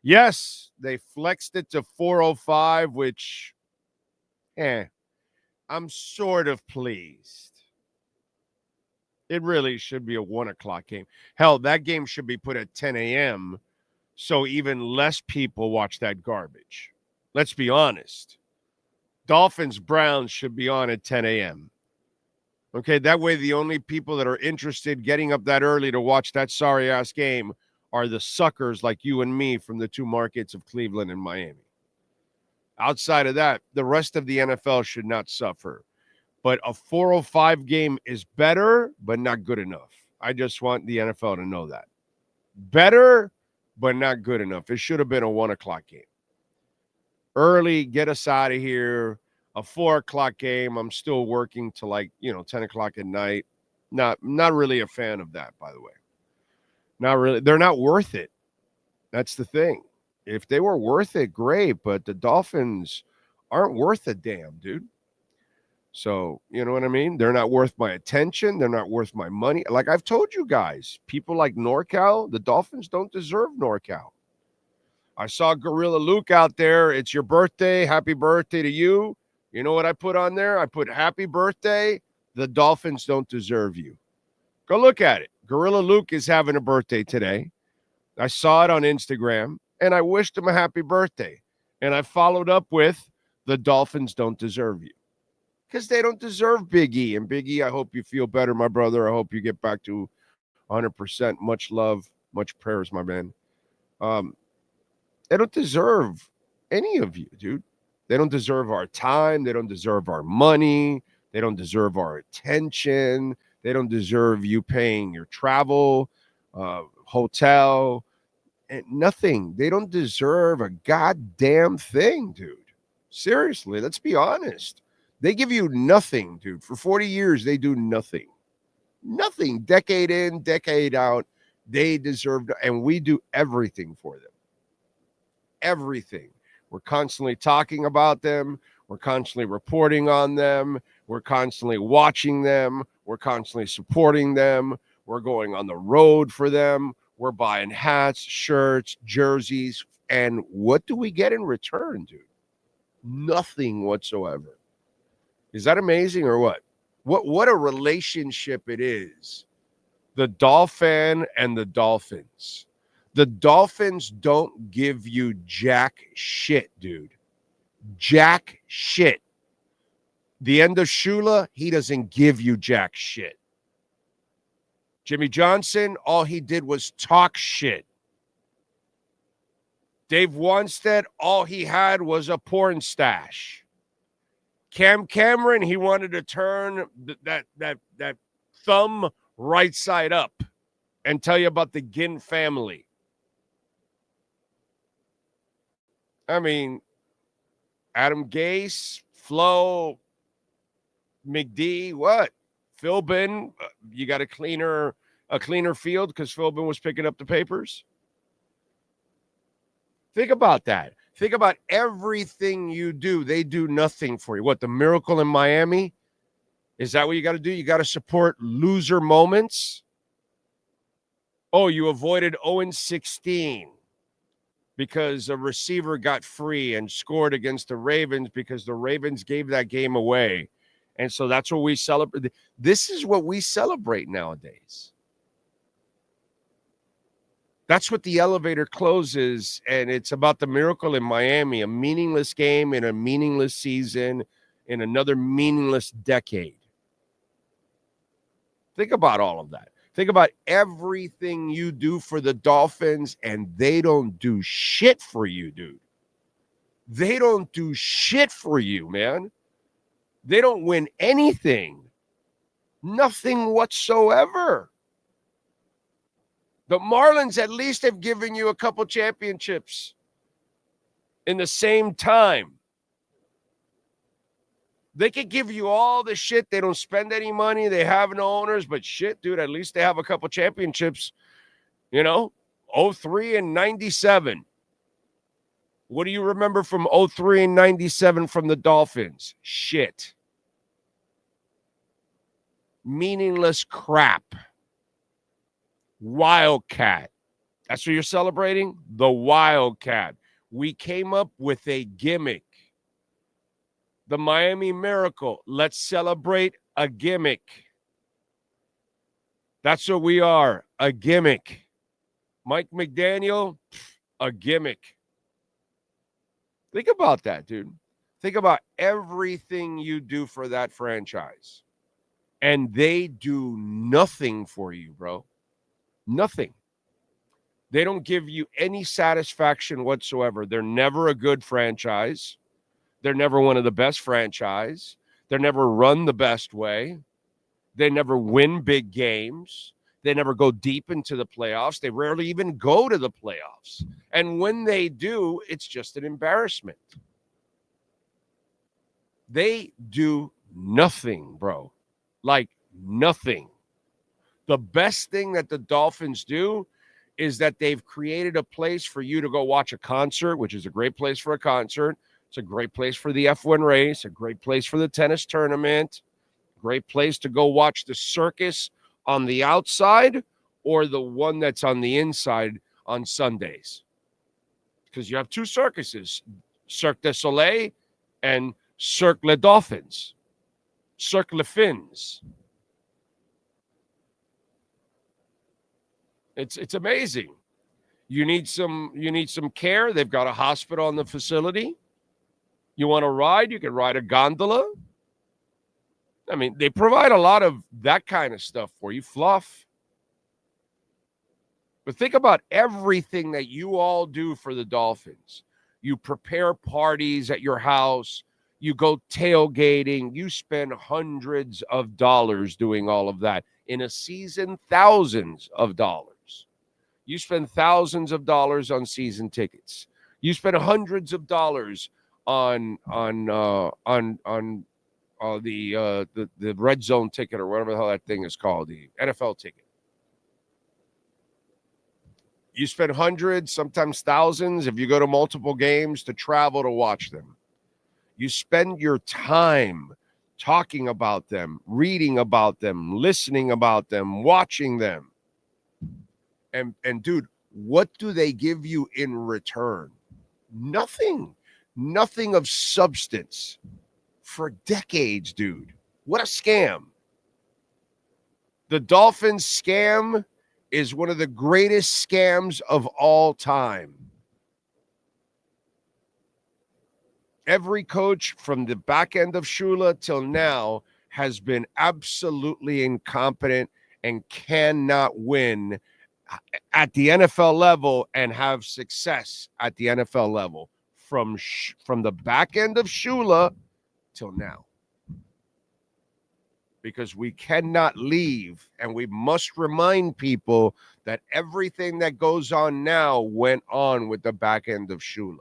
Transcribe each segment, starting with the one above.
Yes, they flexed it to 4:05, which, I'm sort of pleased. It really should be a 1 o'clock game. Hell, that game should be put at 10 a.m. so even less people watch that garbage. Let's be honest. Dolphins Browns should be on at 10 a.m. Okay, that way the only people that are interested getting up that early to watch that sorry ass game are the suckers like you and me from the two markets of Cleveland and Miami. Outside of that, the rest of the NFL should not suffer. But a 4:05 game is better, but not good enough. I just want the NFL to know that. Better, but not good enough. It should have been a 1 o'clock game. Early, get us out of here. A 4 o'clock game, I'm still working till 10 o'clock at night. Not really a fan of that, by the way. Not really. They're not worth it. That's the thing. If they were worth it, great. But the Dolphins aren't worth a damn, dude. So, you know what I mean? They're not worth my attention. They're not worth my money. Like I've told you guys, people like NorCal, the Dolphins don't deserve NorCal. I saw Gorilla Luke out there. It's your birthday. Happy birthday to you. You know what I put on there? I put happy birthday. The Dolphins don't deserve you. Go look at it. Gorilla Luke is having a birthday today. I saw it on Instagram, and I wished him a happy birthday. And I followed up with, the Dolphins don't deserve you. Because they don't deserve Big E. And Big E, I hope you feel better, my brother. I hope you get back to 100%. Much love, much prayers, my man. They don't deserve any of you, dude. They don't deserve our time. They don't deserve our money. They don't deserve our attention. They don't deserve you paying your travel, hotel, and nothing. They don't deserve a goddamn thing, dude. Seriously, let's be honest. They give you nothing, dude. For 40 years, they do nothing. Nothing. Decade in, decade out. They deserve, and we do everything for them. Everything. We're constantly talking about them. We're constantly reporting on them. We're constantly watching them. We're constantly supporting them. We're going on the road for them. We're buying hats, shirts, jerseys. And what do we get in return, dude? Nothing whatsoever. Is that amazing or what? What a relationship it is. The Dolphin and the Dolphins. The Dolphins don't give you jack shit, dude. Jack shit. The end of Shula, he doesn't give you jack shit. Jimmy Johnson, all he did was talk shit. Dave Wanstead, all he had was a porn stash. Cam Cameron, he wanted to turn that thumb right side up and tell you about the Ginn family. I mean, Adam Gase, Flo, McD, what? Philbin, you got a cleaner field because Philbin was picking up the papers? Think about that. Think about everything you do. They do nothing for you. What, the Miracle in Miami? Is that what you got to do? You got to support loser moments? Oh, you avoided 0-16 because a receiver got free and scored against the Ravens because the Ravens gave that game away. And so that's what we celebrate. This is what we celebrate nowadays. That's what the elevator closes, and it's about the Miracle in Miami, a meaningless game in a meaningless season in another meaningless decade. Think about all of that. Think about everything you do for the Dolphins, and they don't do shit for you, dude. They don't do shit for you, man. They don't win anything. Nothing whatsoever. The Marlins at least have given you a couple championships in the same time. They could give you all the shit. They don't spend any money. They have no owners. But shit, dude, at least they have a couple championships. 03 and 97. What do you remember from 03 and 97 from the Dolphins? Shit. Meaningless crap. Wildcat. That's what you're celebrating? The Wildcat. We came up with a gimmick. The Miami Miracle. Let's celebrate a gimmick. That's what we are, a gimmick. Mike McDaniel, a gimmick. Think about that, dude. Think about everything you do for that franchise. And they do nothing for you, bro. Nothing. They don't give you any satisfaction whatsoever. They're never a good franchise. They're never one of the best franchise. They're never run the best way. They never win big games. They never go deep into the playoffs. They rarely even go to the playoffs. And when they do, it's just an embarrassment. They do nothing, bro. Like nothing. The best thing that the Dolphins do is that they've created a place for you to go watch a concert, which is a great place for a concert. It's a great place for the F1 race, a great place for the tennis tournament, great place to go watch the circus on the outside or the one that's on the inside on Sundays. Because you have two circuses, Cirque du Soleil and Cirque les Dolphins, Cirque les Fins. It's amazing. You need some care. They've got a hospital in the facility. You want to ride? You can ride a gondola. I mean, they provide a lot of that kind of stuff for you, fluff. But think about everything that you all do for the Dolphins. You prepare parties at your house. You go tailgating. You spend hundreds of dollars doing all of that. In a season, thousands of dollars. You spend thousands of dollars on season tickets. You spend hundreds of dollars on the red zone ticket or whatever the hell that thing is called, the NFL ticket. You spend hundreds, sometimes thousands, if you go to multiple games, to travel to watch them. You spend your time talking about them, reading about them, listening about them, watching them. And dude, what do they give you in return? Nothing. Nothing of substance for decades, dude. What a scam. The Dolphins scam is one of the greatest scams of all time. Every coach from the back end of Shula till now has been absolutely incompetent and cannot win at the NFL level and have success at the NFL level from the back end of Shula till now. Because we cannot leave, and we must remind people that everything that goes on now went on with the back end of Shula.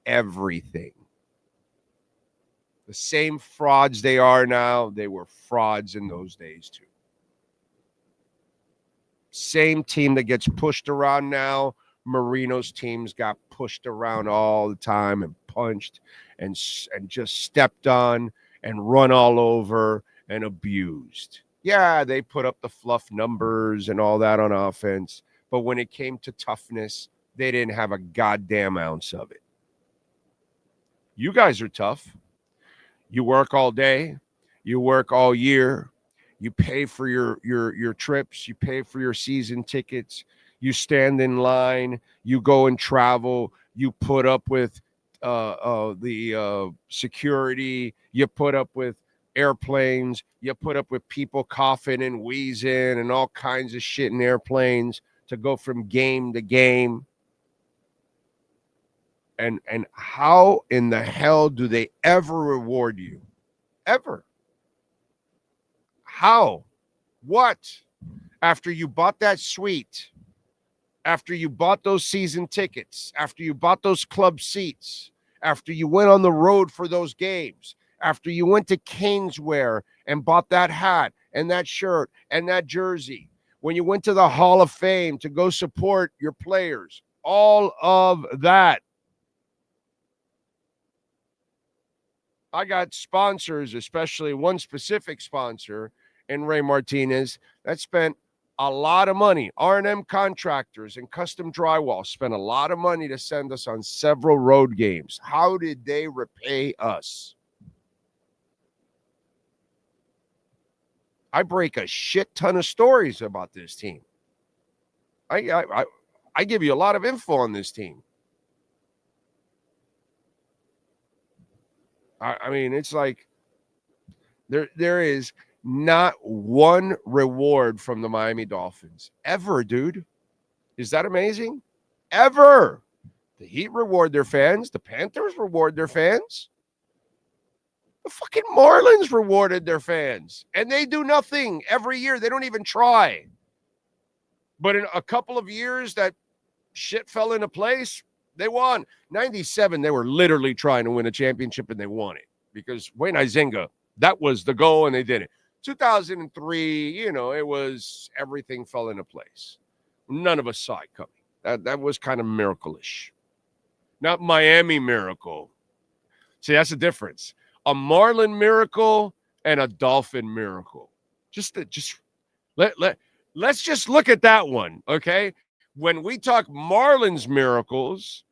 Everything. The same frauds they are now, they were frauds in those days too. Same team that gets pushed around now. Marino's teams got pushed around all the time and punched and just stepped on and run all over and abused. Yeah, they put up the fluff numbers and all that on offense, but when it came to toughness, they didn't have a goddamn ounce of it. You guys are tough. You work all day. You work all year. You pay for your trips. You pay for your season tickets. You stand in line. You go and travel. You put up with the security. You put up with airplanes. You put up with people coughing and wheezing and all kinds of shit in airplanes to go from game to game. And how in the hell do they ever reward you? Ever? How? What? After you bought that suite, after you bought those season tickets, after you bought those club seats, after you went on the road for those games, after you went to Caneswear and bought that hat and that shirt and that jersey, when you went to the Hall of Fame to go support your players, all of that. I got sponsors, especially one specific sponsor in Ray Martinez, that spent a lot of money. R&M Contractors and Custom Drywall spent a lot of money to send us on several road games. How did they repay us? I break a shit ton of stories about this team. I give you a lot of info on this team. I mean, it's like there is not one reward from the Miami Dolphins ever, dude. Is that amazing? Ever. The Heat reward their fans. The Panthers reward their fans. The fucking Marlins rewarded their fans. And they do nothing every year. They don't even try. But in a couple of years that shit fell into place, they won. 97, they were literally trying to win a championship, and they won it. Because Wayne Huizenga, that was the goal, and they did it. 2003, it was everything fell into place. None of us saw it coming. That was kind of miracle-ish. Not Miami miracle. See, that's the difference. A Marlin miracle and a Dolphin miracle. Let's just look at that one, okay? When we talk Marlins miracles,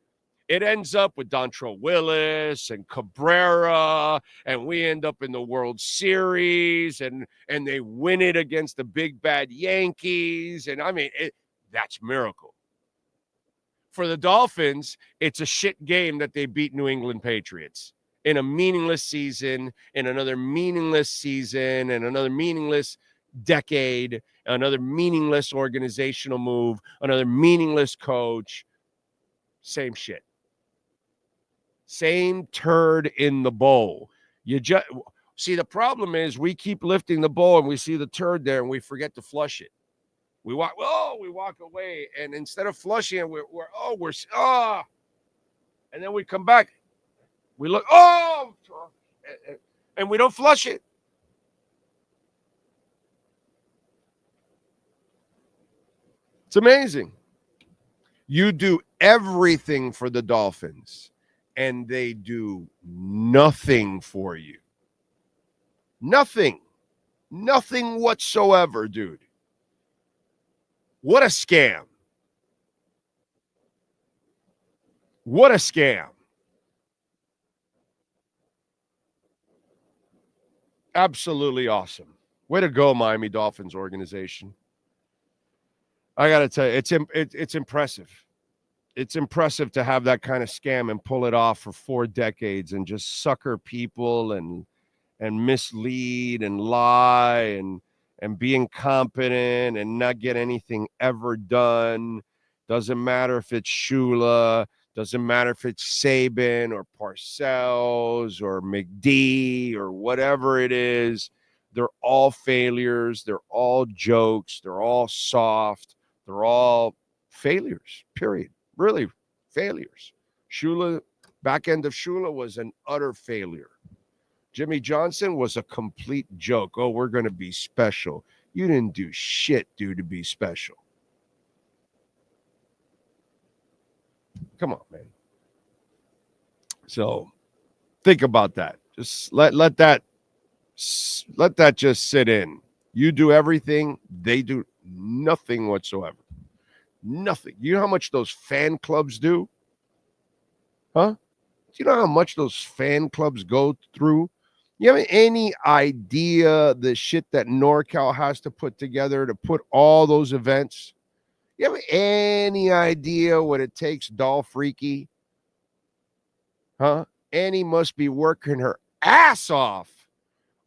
it ends up with Dontrell Willis and Cabrera, and we end up in the World Series, and they win it against the big bad Yankees, and I mean, that's miracle. For the Dolphins, it's a shit game that they beat New England Patriots in a meaningless season, in another meaningless season, and another meaningless decade, another meaningless organizational move, another meaningless coach. Same shit. Same turd in the bowl. You just see, the problem is we keep lifting the bowl and we see the turd there and we forget to flush it. We walk away, and instead of flushing it, and then we come back. We look, and we don't flush it. It's amazing. You do everything for the Dolphins, and they do nothing for you. Nothing. Nothing whatsoever, dude. What a scam. What a scam. Absolutely awesome. Way to go, Miami Dolphins organization. I got to tell you, it's impressive. It's impressive to have that kind of scam and pull it off for 4 decades and just sucker people and mislead and lie and be incompetent and not get anything ever done. Doesn't matter if it's Shula, doesn't matter if it's Saban or Parcells or McD or whatever it is. They're all failures. They're all jokes. They're all soft. They're all failures, period. Really, failures. Shula, back end of Shula was an utter failure. Jimmy Johnson was a complete joke. Oh, we're going to be special. You didn't do shit, dude, to be special. Come on, man. So think about that. Just let that just sit in. You do everything. They do nothing whatsoever. Nothing. You know how much those fan clubs do? Huh? Do you know how much those fan clubs go through? You have any idea the shit that NorCal has to put together to put all those events? You have any idea what it takes, Doll Freaky? Huh? Annie must be working her ass off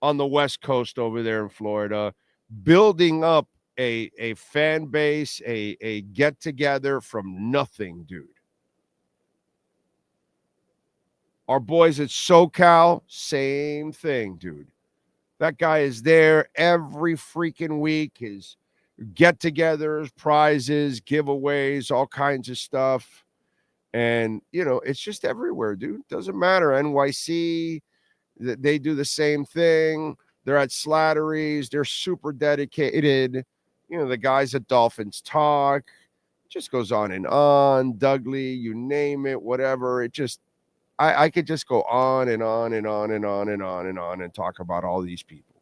on the West Coast over there in Florida, building up a fan base, a get-together from nothing, dude. Our boys at SoCal, same thing, dude. That guy is there every freaking week. His get-togethers, prizes, giveaways, all kinds of stuff. And, it's just everywhere, dude. Doesn't matter. NYC, they do the same thing. They're at Slattery's. They're super dedicated. The guys at Dolphins Talk. Just goes on and on. Dudley, you name it, whatever. It just, I could just go on and on and on and on and on and on and talk about all these people.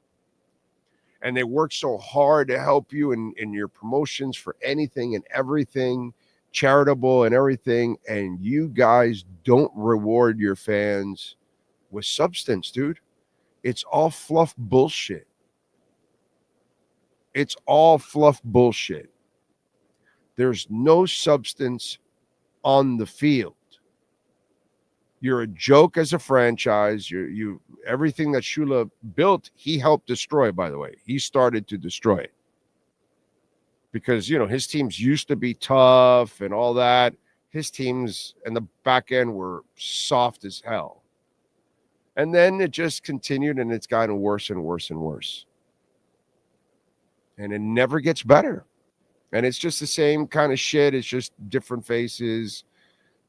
and they work so hard to help you in your promotions for anything and everything, charitable and everything, and you guys don't reward your fans with substance, dude. It's all fluff bullshit. It's all fluff bullshit. There's no substance on the field. You're a joke as a franchise. You everything that Shula built, he helped destroy, by the way. He started to destroy it. Because, his teams used to be tough and all that. His teams and the back end were soft as hell. And then it just continued, and it's gotten worse and worse and worse. And it never gets better. And it's just the same kind of shit. It's just different faces,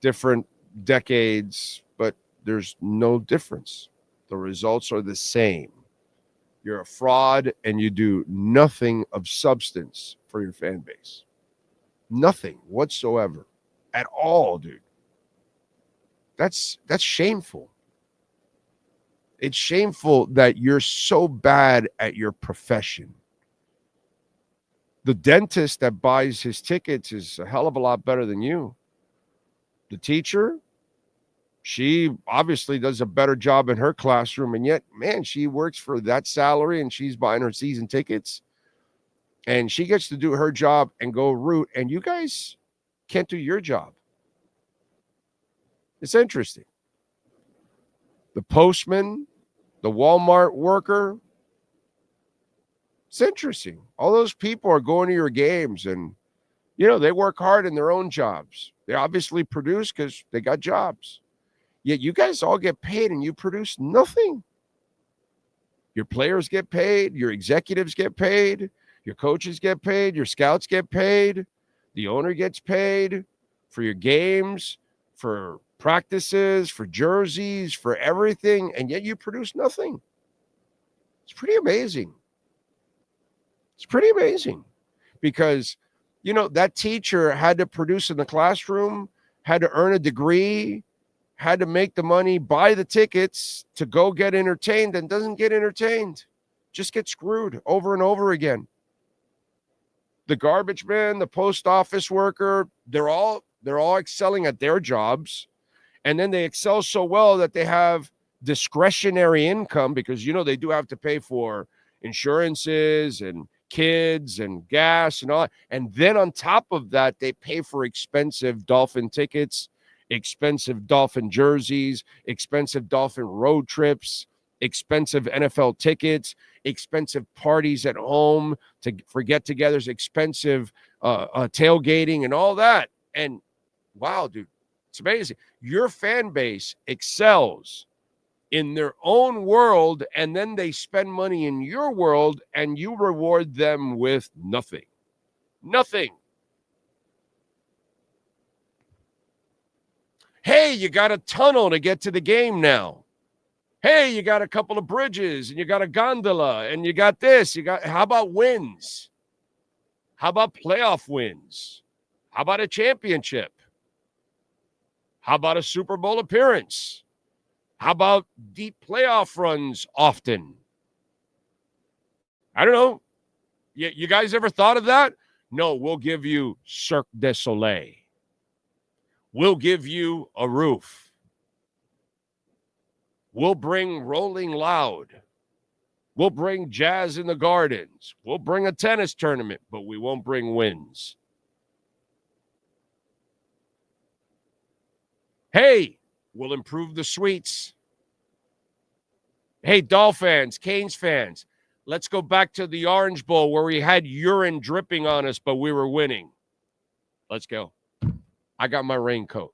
different decades, but there's no difference. The results are the same. You're a fraud, and you do nothing of substance for your fan base. Nothing whatsoever at all, dude. That's shameful. It's shameful that you're so bad at your profession. The dentist that buys his tickets is a hell of a lot better than you. The teacher, she obviously does a better job in her classroom, and yet, man, she works for that salary and she's buying her season tickets, and she gets to do her job and go root, and you guys can't do your job. It's interesting. The postman, the Walmart worker, it's interesting. All those people are going to your games, and, they work hard in their own jobs. They obviously produce because they got jobs. Yet you guys all get paid, and you produce nothing. Your players get paid. Your executives get paid. Your coaches get paid. Your scouts get paid. The owner gets paid for your games, for practices, for jerseys, for everything, and yet you produce nothing. It's pretty amazing. It's pretty amazing because, that teacher had to produce in the classroom, had to earn a degree, had to make the money, buy the tickets to go get entertained, and doesn't get entertained. Just get screwed over and over again. The garbage man, the post office worker, they're all excelling at their jobs. And then they excel so well that they have discretionary income because, they do have to pay for insurances and kids and gas and all. And then on top of that, they pay for expensive Dolphin tickets, expensive Dolphin jerseys, expensive Dolphin road trips, expensive NFL tickets, expensive parties at home for get-togethers, expensive tailgating and all that. And wow, dude, it's amazing. Your fan base excels in their own world, and then they spend money in your world, and you reward them with nothing. Nothing. Hey, you got a tunnel to get to the game now. Hey, you got a couple of bridges, and you got a gondola, and you got this. How about wins? How about playoff wins? How about a championship? How about a Super Bowl appearance? How about deep playoff runs often? I don't know. You guys ever thought of that? No, we'll give you Cirque du Soleil. We'll give you a roof. We'll bring Rolling Loud. We'll bring Jazz in the Gardens. We'll bring a tennis tournament, but we won't bring wins. Hey, we'll improve the suites. Hey, Dolphins, Canes fans, let's go back to the Orange Bowl where we had urine dripping on us, but we were winning. Let's go. I got my raincoat.